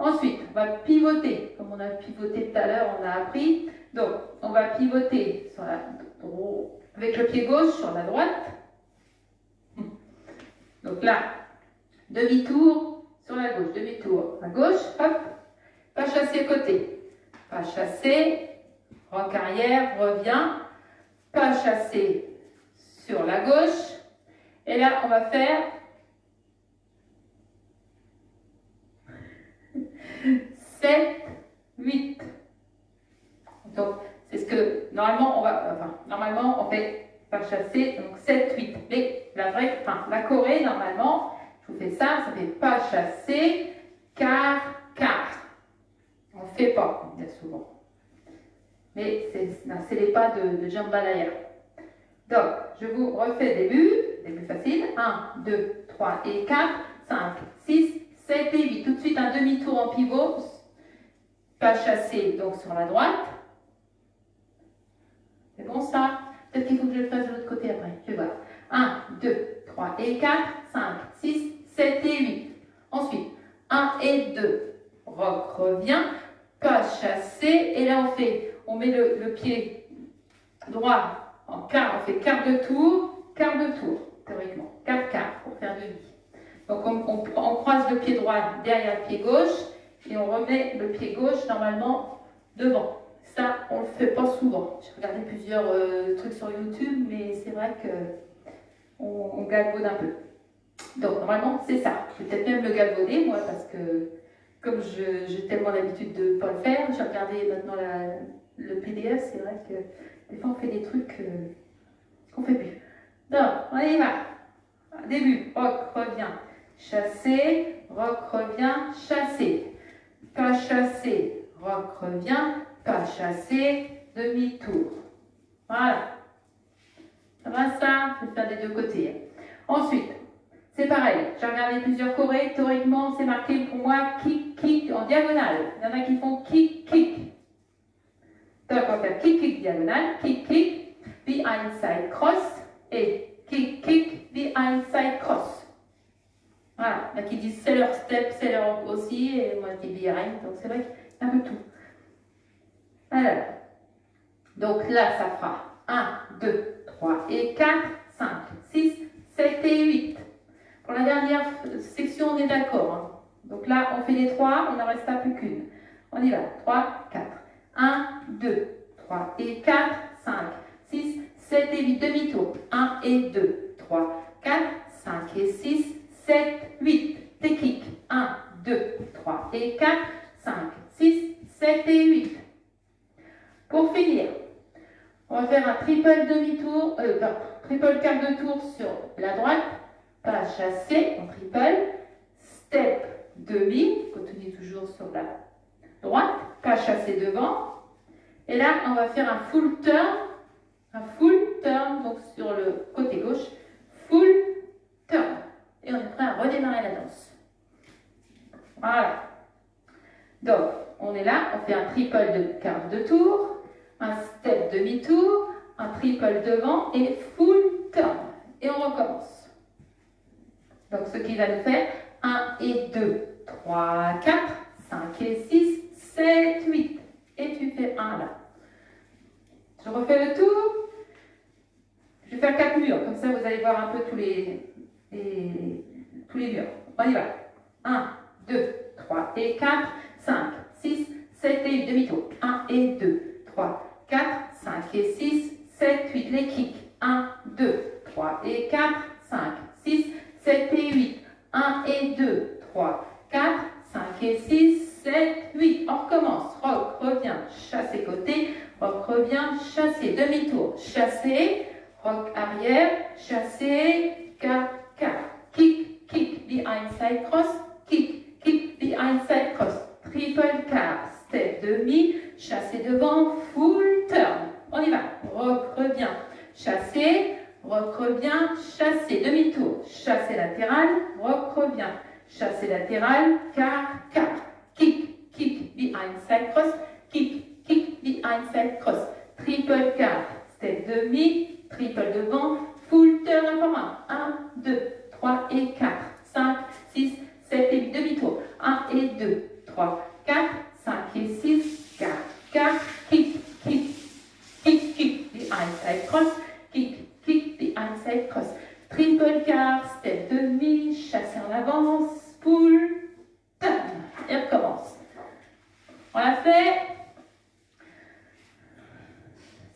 Ensuite, on va pivoter. Comme on a pivoté tout à l'heure, on a appris. Donc, on va pivoter sur avec le pied gauche sur la droite. Donc là, demi-tour sur la gauche, demi-tour à gauche, hop, pas chassé côté. Pas chassé, rock arrière, revient, pas chassé sur la gauche. Et là, on va faire 7, 8. Donc, c'est ce que normalement on fait pas chasser, donc 7, 8. Mais la Corée, normalement, je vous fais ça fait pas chasser, quart, quart. On ne fait pas, bien souvent. Mais c'est les pas de jambalaya. Donc, je vous refais début facile. 1, 2, 3 et 4, 5, 6, 7 et 8. Tout de suite, un demi-tour en pivot. Pas chassé, donc sur la droite. C'est bon ça? Peut-être qu'il faut que je le fasse de l'autre côté après. Je vais voir. 1, 2, 3 et 4, 5, 6, 7 et 8. Ensuite, 1 et 2. Rock revient. Pas chassé. Et là, on met le pied droit en quart. On fait quart de tour, théoriquement. Quart pour faire demi. Donc, on croise le pied droit derrière le pied gauche. Et on remet le pied gauche normalement devant. Ça, on ne le fait pas souvent. J'ai regardé plusieurs trucs sur YouTube, mais c'est vrai qu'on galvaude un peu. Donc, normalement, c'est ça. Je vais peut-être même le galvauder, moi, parce que comme j'ai tellement l'habitude de ne pas le faire, j'ai regardé maintenant le PDF, c'est vrai que des fois, on fait des trucs qu'on ne fait plus. Donc, on y va. Début, rock, revient, chassé, rock, revient, chassé. Pas chassé, rock revient, pas chassé, demi-tour. Voilà. Ça va ça? Je vais faire des deux côtés. Ensuite, c'est pareil. J'ai regardé plusieurs Corées. Théoriquement, c'est marqué pour moi kick, kick en diagonale. Il y en a qui font kick, kick. Donc, on va faire kick, kick, diagonale, kick, kick, behind side cross et kick, kick, behind side cross. Voilà, il y en a qui disent c'est leur step, c'est leur aussi, et moi je dis behind, donc c'est vrai qu'il y a un peu tout. Alors, donc là ça fera 1, 2, 3 et 4, 5, 6, 7 et 8. Pour la dernière section, on est d'accord. Hein. Donc là, on fait les 3, il n'en reste plus qu'une. On y va. 3, 4. 1, 2, 3 et 4, 5, 6, 7 et 8. Demi-tour. 1 et 2, 3, 4, 5 et 6, 7, 8. Tes kicks. 1, 2, 3 et 4, 5, 6, 7 et 8. Pour finir, on va faire un triple demi-tour, triple quart de tour sur la droite, pas chassé, en triple, step demi, continue toujours sur la droite, pas chassé devant, et là on va faire un full turn, donc sur le côté gauche, full turn, et on est prêt à redémarrer la danse. Voilà. Donc, on est là, on fait un triple de quart de tour, un step demi-tour, un triple devant et full turn. Et on recommence. Donc, ce qui va nous faire 1 et 2, 3, 4, 5 et 6, 7, 8. Et tu fais 1 là. Je refais le tour. Je vais faire 4 murs, comme ça vous allez voir un peu tous les murs. On y va. 1, 2, 3 et 4, 5, 6, 7 et 8, demi-tour. 1 et 2, 3, 4, 5 et 6, 7, 8. Les kicks. 1, 2, 3 et 4, 5, 6, 7 et 8. 1 et 2, 3, 4, 5 et 6, 7, 8. On recommence. Rock, revient, chassé côté. Rock, revient, chassé. Demi-tour, chassé. Rock arrière, chassé. 4, 4. Kick, kick, behind side cross. Kick, kick, behind side cross. Triple quart, step demi, chassé devant, full turn. On y va. Rock, revient, chassé. Rock, revient, chassé. Demi-tour, chassé latéral. Rock, revient, chassé latéral. Quart, quart. Kick, kick, behind side cross. Kick, kick, behind side cross. Triple quart, step demi, triple devant, full turn encore un. 1, 2, 3 et 4, 5, 6, 7 et 8. Demi-tour. 1 et 2, 3, 4, 5 et 6, 4, 4. Kick, kick, kick, kick, behind side cross. Kick, kick, behind side cross. Triple quart, step demi, chassé en avance, full turn. Et on recommence. On l'a fait.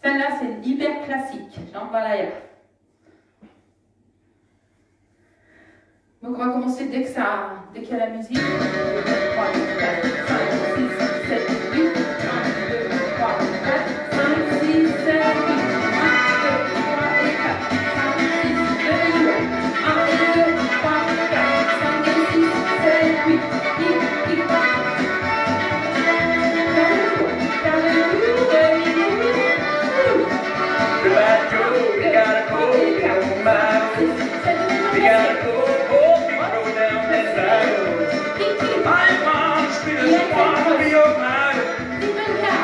Celle-là, c'est hyper classique. Jambalaya. Donc, on va commencer dès qu'il y a la musique. 3, 4, 5, 6, 7, 8. 1, 2, 3, 4, 5, 6, 7, 8. 1, 2, 3 et 4. 5, 6, 2, 8. 1 et 2, 3, 4, 5 et 6, 7, 8. Kick, kick. Quart de tour, demi-tour. Goodbye, Joe. We gotta go. Oh, my. We gotta go. Oh, we go down that side. My mom, sweet as a want to be your man.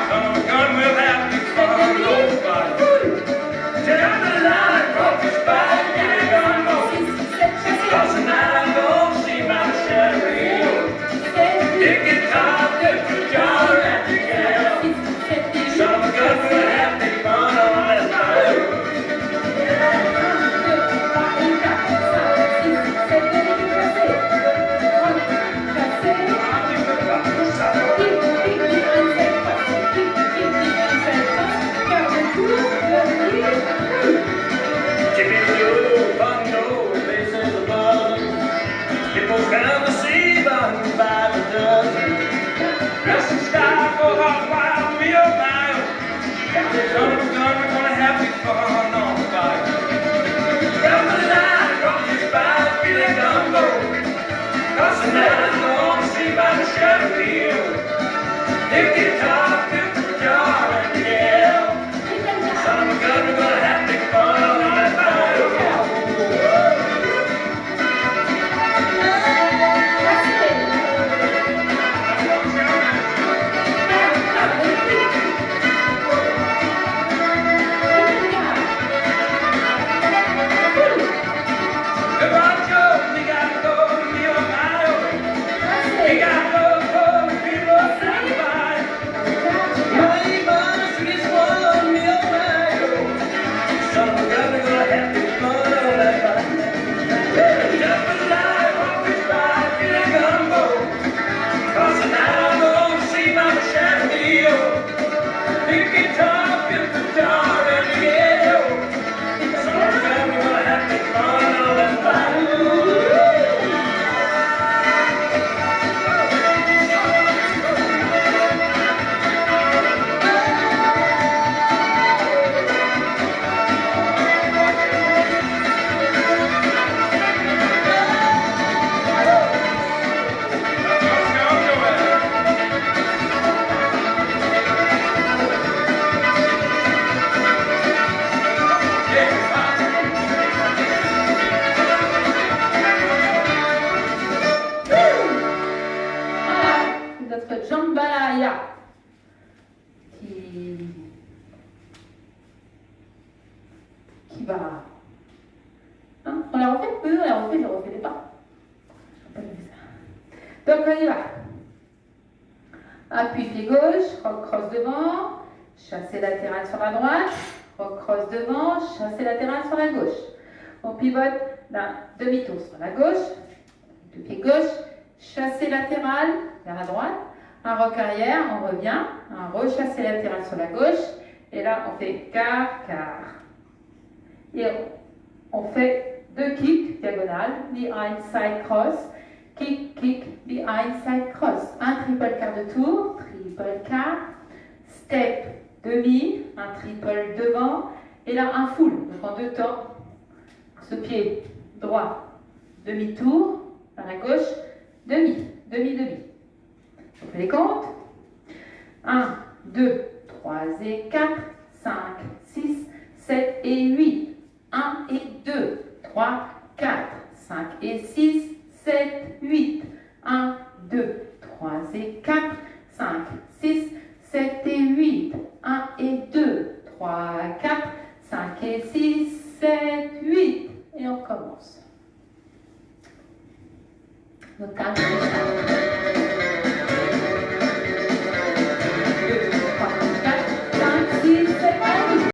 Son of a gun will have to come nobody. Down the line, across the spine, get it on more. Cross the night, don't see my shadow. Pick it up, lift your jaw, let you go. Son of a gun will have to come on that side. Down the sea, by the dozen. Dress and style, go hard, wild, be a mile. Son of a gun, we're gonna have big fun on the bike. Grab the line, drop this by, feeling gumbo. Cross the night, long sea by the shadow hill. Lift your top, lift your jaw, and yell. Son of a gun, we're gonna have big fun on that bike. Donc on y va. Appui pied gauche, rock cross devant, chassé latéral sur la droite, rock cross devant, chassé latéral sur la gauche. On pivote d'un demi-tour sur la gauche, du pied gauche, chassé latéral vers la droite, un rock arrière, on revient, un rechassé latéral sur la gauche, et là on fait quart, quart. Et on fait 2 kicks diagonales, behind side cross, kick, kick, behind side cross. Un triple quart de tour, triple quart, step demi, un triple devant, et là un full, donc en 2 temps. Ce pied droit, demi-tour, vers la gauche, demi, demi, demi. On fait les comptes. 1, 2, 3 et 4, 5, 6, 7 et 8. 1 et 2, 3, 4, 5 et 6, 7, 8. 1, 2, 3 et 4, 5, 6, 7 et 8. 1 et 2, 3, 4, 5 et 6, 7, 8. Et on commence. Donc,